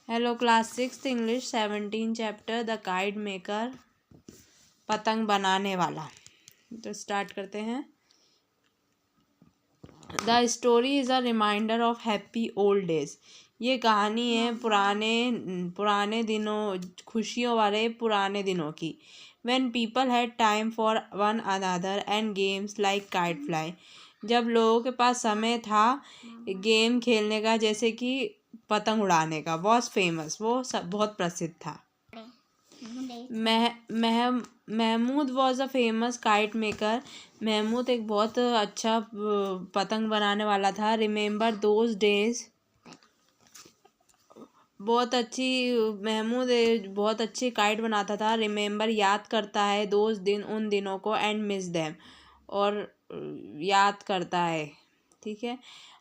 Hello class 6 English 17 chapter the kite maker, पतंग बनाने वाला। तो स्टार्ट करते हैं। The story is a reminder of happy old days. ये कहानी है पुराने दिनों, खुशियों वाले पुराने दिनों की। When people had time for one another and games like kite fly. जब लोगों के पास समय था गेम खेलने का, जैसे कि पतंग उड़ाने का। वॉज फेमस, वो सब बहुत प्रसिद्ध था। Mahmood was a famous kite maker. Mahmood एक बहुत अच्छा पतंग बनाने वाला था। रिमेंबर दोज डेज, महमूद बहुत अच्छी काइट बनाता था। रिमेंबर याद करता है, दोज दिन उन दिनों को, एंड मिस देम और याद करता है। ठीक है।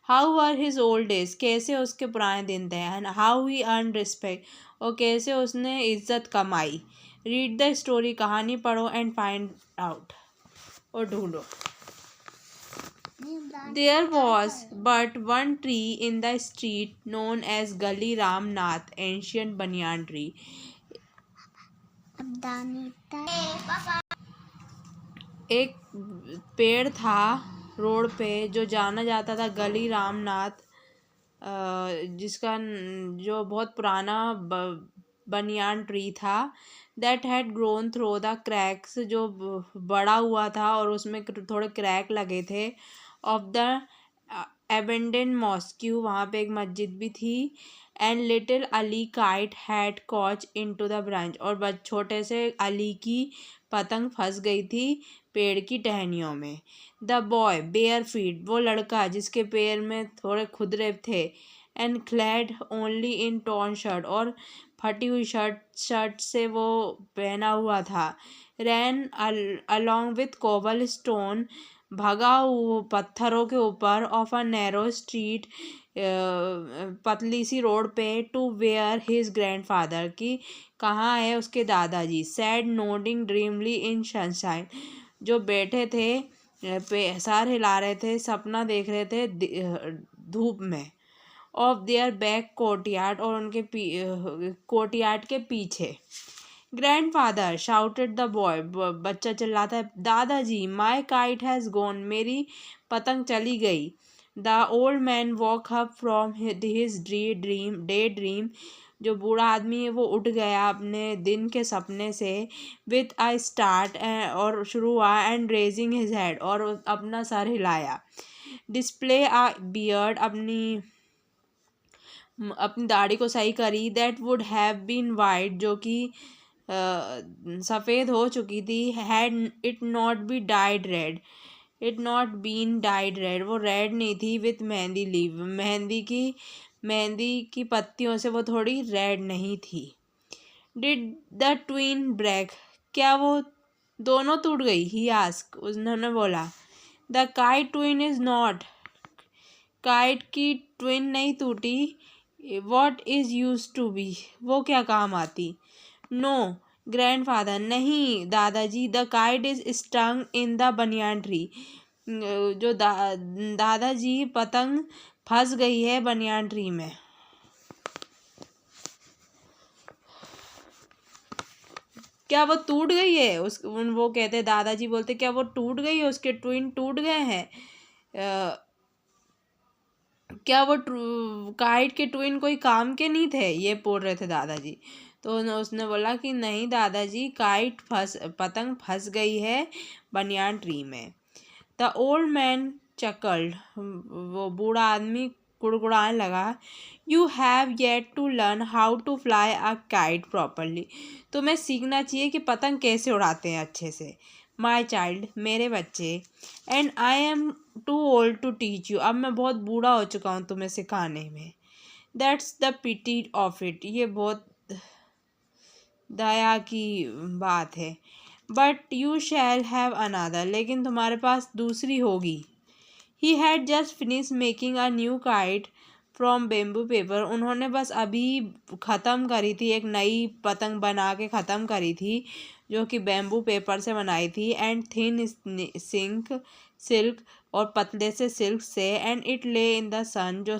How are his old days, कैसे उसके पुराने दिन थे। And how he earn respect, और कैसे उसने इज्जत कमाई। रीड द स्टोरी, कहानी पढ़ो, एंड फाइंड आउट, और ढूंढो। There was but one tree in the street known as Gully Ram Nath, ancient banyan tree. एक पेड़ था रोड पे जो जाना जाता था गली रामनाथ, जिसका जो बहुत पुराना बनियान ट्री था। That had grown through the cracks, जो बड़ा हुआ था और उसमें थोड़े क्रैक लगे थे। ऑफ द एबेंडेंड मॉस्क्यू, वहाँ पे एक मस्जिद भी थी। And little Ali kite had caught into the branch, और छोटे से अली की पतंग फंस गई थी पेड़ की टहनियों में। द बॉय बेयर फीट, वो लड़का जिसके पैर में थोड़े खुदरे थे। And clad only in torn shirt, और फटी हुई शर्ट से वो पहना हुआ था। रैन अलॉन्ग विथ कोबल स्टोन, भगा पत्थरों के ऊपर। ऑफ अ नैरो स्ट्रीट, पतली सी रोड पे। टू वेयर हिज ग्रैंडफादर, की कहाँ है उसके दादाजी। सैड नोडिंग ड्रीमली इन सनशाइन, जो बैठे थे सर हिला रहे थे, सपना देख रहे थे धूप में। ऑफ देयर बैक कोर्टयार्ड, और उनके कोर्टयार्ड के पीछे। ग्रैंडफादर शाउटेड द बॉय, बच्चा चिल्लाता है, दादाजी माई काइट हैज़ गॉन, मेरी पतंग चली गई। The old man walk up from his day dream, जो बूढ़ा आदमी है वो उठ गया अपने दिन के सपने से। विथ आई स्टार्ट, और शुरू हुआ। एंड रेजिंग हिज हेड, और अपना सर हिलाया। डिस्प्ले आ बियर्ड, अपनी दाढ़ी को सही करी। That would have been white, जो कि सफ़ेद हो चुकी थी। Had it not be dyed red, it not been dyed red, वो रेड नहीं थी। विथ मेहंदी लीव, मेहंदी की पत्तियों से वो थोड़ी रेड नहीं थी। डिड द ट्विन ब्रेक, क्या वो दोनों टूट गई। ही आस्क, उन्होंने बोला। The kite twine is not, kite की ट्विन नहीं टूटी। What is use to be, वो क्या काम आती। नो ग्रैंडफादर, नहीं दादाजी। The kite is stung in the banyan tree, जो दादाजी पतंग फंस गई है बनियान ट्री में। क्या वो टूट गई है वो कहते, दादाजी बोलते क्या वो टूट गई है, उसके ट्विन टूट गए हैं। क्या वो काइट के ट्विन कोई काम के नहीं थे, ये बोल रहे थे दादाजी। तो उसने बोला कि नहीं दादाजी, पतंग फंस गई है बनियान ट्री में। द ओल्ड मैन चकल्ड, वो बूढ़ा आदमी कुड़कुड़ाने लगा। You have yet to learn how to fly a kite properly, तुम्हें सीखना चाहिए कि पतंग कैसे उड़ाते हैं अच्छे से। माई चाइल्ड, मेरे बच्चे। And I am too old to teach you, अब मैं बहुत बूढ़ा हो चुका हूँ तुम्हें सिखाने में। That's the pity of it, ये बहुत दया की बात है। But you shall have another, लेकिन तुम्हारे पास दूसरी होगी। He had just finish making a new kite from bamboo paper, उन्होंने बस अभी ख़त्म करी थी, एक नई पतंग बना के ख़त्म करी थी जो कि बेम्बू पेपर से बनाई थी। एंड थिन सिल्क, और पतले से सिल्क से। एंड इट ले इन द सन, जो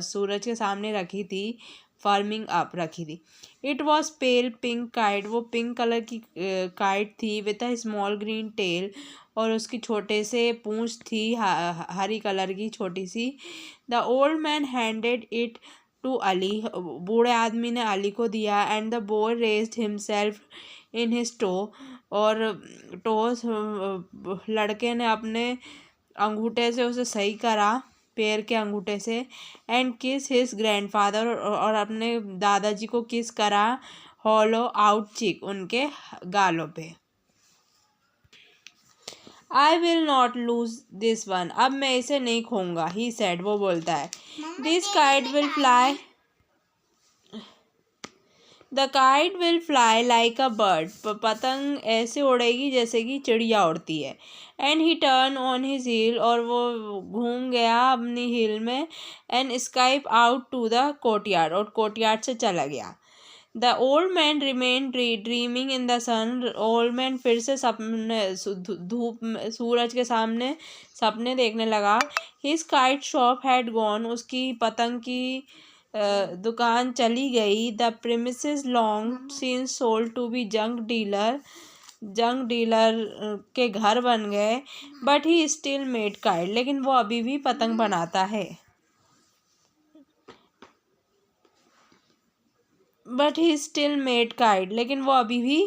सूरज के सामने रखी थी। फर्मिंग अप रखी थी। It was pale pink kite, वो पिंक कलर की काइट थी, with a small green tail, और उसकी छोटे से पूंछ थी हरी कलर की छोटी सी। The old man handed it to Ali, बूढ़े आदमी ने अली को दिया। And the boy raised himself in his toe, और टोस लड़के ने अपने अंगूठे से उसे सही करा, पैर के अंगूठे से। एंड किस हिज ग्रैंडफादर, और अपने दादाजी को किस करा हॉलो आउट चीक, उनके गालों पे। I will not lose this one, अब मैं इसे नहीं खोऊंगा, ही सेड, वो बोलता है। This kite will fly, the kite will fly like a bird, पतंग ऐसे उड़ेगी जैसे कि चिड़िया उड़ती है। And he turn on his heel, और वो घूम गया अपनी हील में। And skip out to the courtyard, और कोर्टयार्ड से चला गया। The old man remain dreaming in the sun, old man फिर से सपने धूप सूरज के सामने सपने देखने लगा। His kite shop had gone, उसकी पतंग की दुकान चली गई। The premises long since sold to be junk dealer, junk dealer के घर बन गए। But he still made kite, लेकिन वो अभी भी पतंग बनाता है। But he still made kite, लेकिन वो अभी भी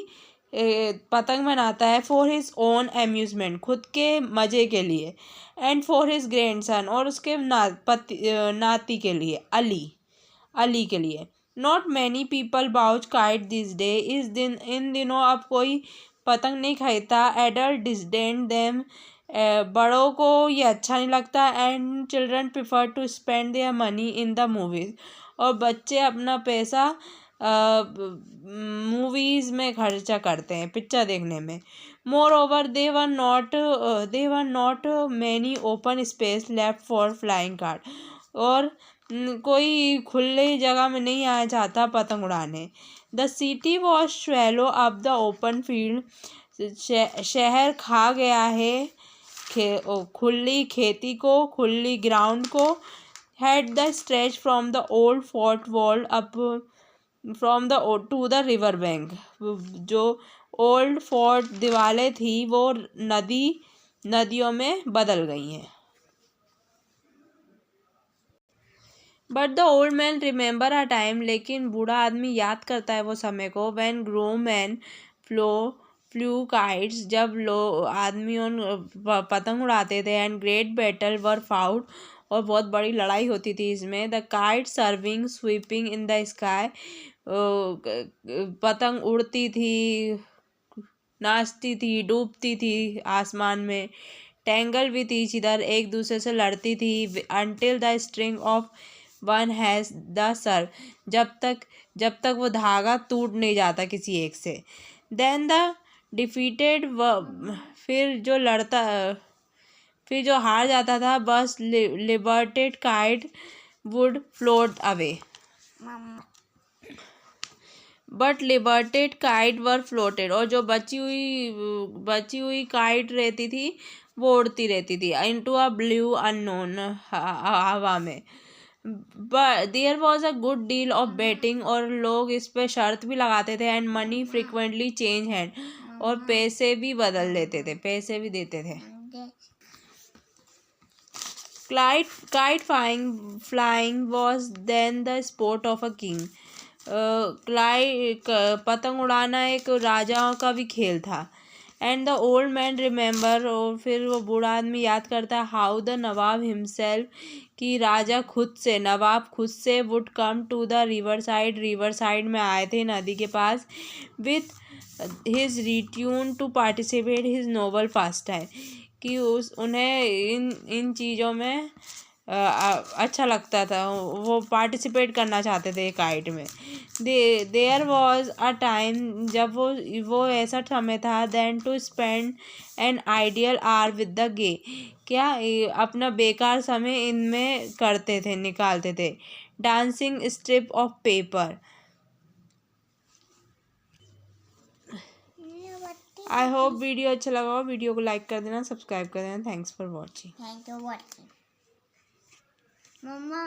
पतंग बनाता है। फॉर हिज ओन अम्यूजमेंट, खुद के मज़े के लिए। एंड फॉर हिज ग्रैंडसन, और उसके नाती के लिए, अली के लिए। Not many people bought kite this day, इन दिनों अब कोई पतंग नहीं खरीदता। एडल्ट डिसडेंट देम, बड़ों को ये अच्छा नहीं लगता। And children prefer to spend their money in the movies, और बच्चे अपना पैसा मूवीज़ में खर्चा करते हैं, पिक्चर देखने में। More over they were not many open space left for flying card, और कोई खुले जगह में नहीं आया जाता पतंग उड़ाने। The city was swallow up the open field, शहर खा गया है खुली खेती को, खुली ग्राउंड को। Had the stretch from the old fort wall up from the two the river bank, जो ओल्ड फोर्ट दीवारें थी वो नदियों में बदल गई हैं। But the old man remember a time, लेकिन बूढ़ा आदमी याद करता है वो समय को। When grown man flu kites, जब आदमी उन पतंग उड़ाते थे। And great battle were fought, और बहुत बड़ी लड़ाई होती थी इसमें। The kite serving sweeping in the sky, पतंग उड़ती थी, नाचती थी, डूबती थी आसमान में। टेंगल विथ ईच अदर, एक दूसरे से लड़ती थी। Until the string of one has the serve, जब तक वो धागा टूट नहीं जाता किसी एक से। देन द डिफीटेड, फिर जो हार जाता था, बस liberated kite would float away. But liberated kite were floated, और जो बची हुई काइट रहती थी वो उड़ती रहती थी इनटू अ ब्लू अननोन, हवा में। But there was a good deal of betting, और लोग इस पे शर्त भी लगाते थे। And money frequently change hand, और पैसे भी बदल देते थे, पैसे भी देते थे। Kite flying was then the sport of a king, पतंग उड़ाना एक राजाओं का भी खेल था। And the old man remember, और फिर वो बूढ़ा आदमी याद करता है, हाउ द नवाब हिमसेल्फ, कि नवाब खुद से would come to the river side में आए थे, नदी के पास। With his retinue to participate his noble pastime, कि उन्हें इन चीज़ों में अच्छा लगता था, वो पार्टिसिपेट करना चाहते थे काइट में। देयर वॉज अ टाइम, जब वो ऐसा समय था। Then to spend an ideal hour with the gay, क्या अपना बेकार समय इनमें निकालते थे। Dancing strip of paper. I hope video अच्छा लगा हो, वीडियो को लाइक कर देना, सब्सक्राइब कर देना। Thanks for watching. मम्मा